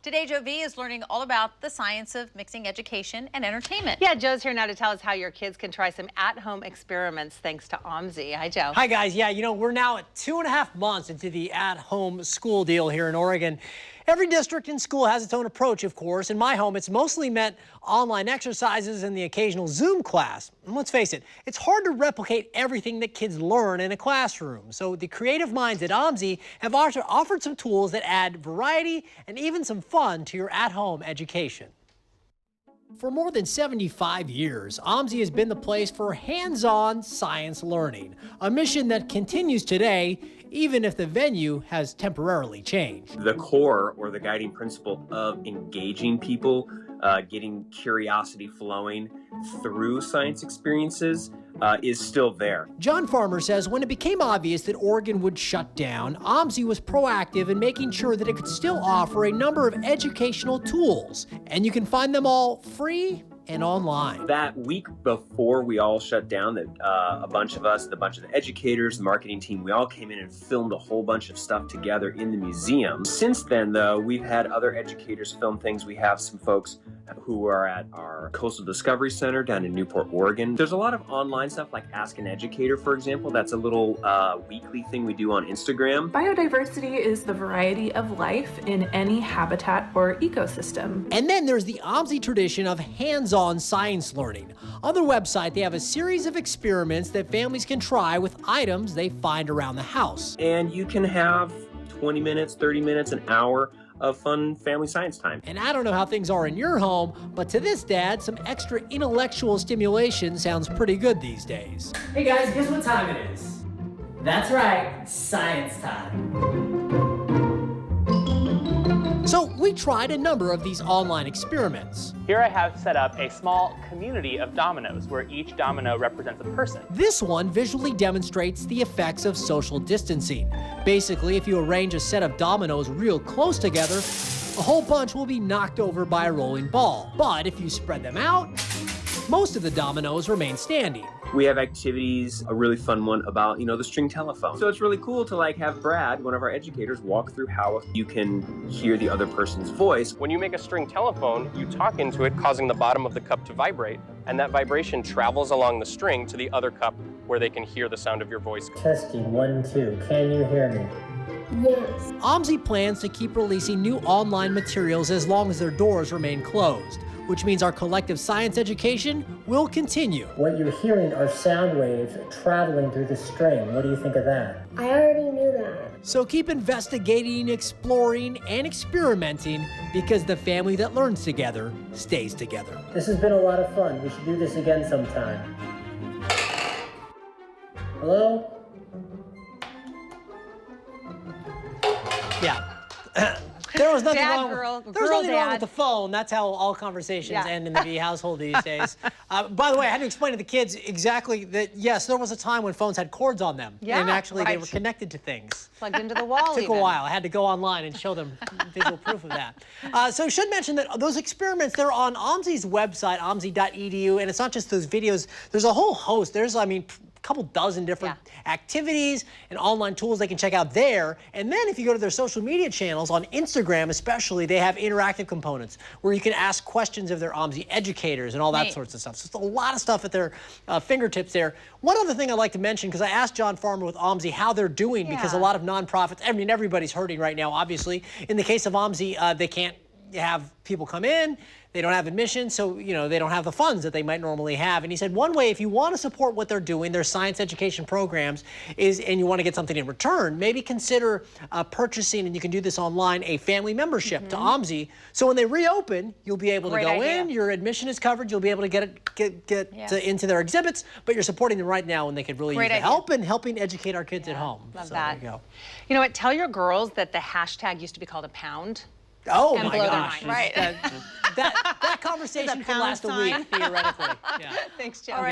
Today, Joe V is learning all about the science of mixing education and entertainment. Yeah, Joe's here now to tell us how your kids can try some at-home experiments thanks to OMSI. Hi, Joe. Hi, guys. Yeah, we're now at 2.5 months into the at-home school deal here in Oregon. Every district and school has its own approach, of course. In my home, it's mostly meant online exercises and the occasional Zoom class. And let's face it, it's hard to replicate everything that kids learn in a classroom. So the creative minds at OMSI have offered some tools that add variety and even some fun to your at-home education. For more than 75 years, OMSI has been the place for hands-on science learning, a mission that continues today, even if the venue has temporarily changed. The core or the guiding principle of engaging people, getting curiosity flowing through science experiences is still there. John Farmer says when it became obvious that Oregon would shut down, OMSI was proactive in making sure that it could still offer a number of educational tools, and you can find them all free and online. That week before we all shut down, that a bunch of us, a bunch of the educators, the marketing team, we all came in and filmed a whole bunch of stuff together in the museum. Since then, though, we've had other educators film things. We have some folks who are at our Coastal Discovery Center down in Newport, Oregon. There's a lot of online stuff like Ask an Educator, for example. That's a little weekly thing we do on Instagram. Biodiversity is the variety of life in any habitat or ecosystem. And then there's the OMSI tradition of hands-on science learning. On their website, they have a series of experiments that families can try with items they find around the house. And you can have 20 minutes, 30 minutes, an hour of fun family science time. And I don't know how things are in your home, but to this dad, some extra intellectual stimulation sounds pretty good these days. Hey guys, guess what time it is? That's right, science time. So we tried a number of these online experiments. Here I have set up a small community of dominoes where each domino represents a person. This one visually demonstrates the effects of social distancing. Basically, if you arrange a set of dominoes real close together, a whole bunch will be knocked over by a rolling ball. But if you spread them out, most of the dominoes remain standing. We have activities, a really fun one about, the string telephone. So it's really cool to have Brad, one of our educators, walk through how you can hear the other person's voice. When you make a string telephone, you talk into it, causing the bottom of the cup to vibrate, and that vibration travels along the string to the other cup where they can hear the sound of your voice. Testing, 1, 2, can you hear me? Yes. OMSI plans to keep releasing new online materials as long as their doors remain closed, which means our collective science education will continue. What you're hearing are sound waves traveling through the string. What do you think of that? I already knew that. So keep investigating, exploring, and experimenting, because the family that learns together stays together. This has been a lot of fun. We should do this again sometime. Hello? Yeah. There was nothing wrong. There was nothing wrong with the phone. That's how all conversations end in the V household these days. By the way, I had to explain to the kids exactly that, yes, there was a time when phones had cords on them. Yeah, and actually they were connected to things. Plugged into the wall. It took a while. I had to go online and show them visual proof of that. So I should mention that those experiments, they're on OMSI's website, omsi.edu, and it's not just those videos. There's a whole host. There's, a couple dozen different activities and online tools they can check out there. And then if you go to their social media channels, on Instagram especially, they have interactive components where you can ask questions of their OMSI educators and all that sorts of stuff. So it's a lot of stuff at their fingertips there. One other thing I'd like to mention, because I asked John Farmer with OMSI how they're doing, because a lot of nonprofits, everybody's hurting right now, obviously. In the case of OMSI, they can't have people come in. They don't have admission, so they don't have the funds that they might normally have. And he said one way, if you want to support what they're doing, their science education programs, and you want to get something in return, maybe consider purchasing, and you can do this online, a family membership to OMSI. So when they reopen, you'll be able to go in. Your admission is covered. You'll be able to get into their exhibits, but you're supporting them right now, and they could really use the help and helping educate our kids at home. Love so that. There you go. You know what? Tell your girls that the hashtag used to be called a pound. Oh and my blow gosh! Their mind. Right. That conversation can last a week theoretically. Yeah. Thanks, Jen.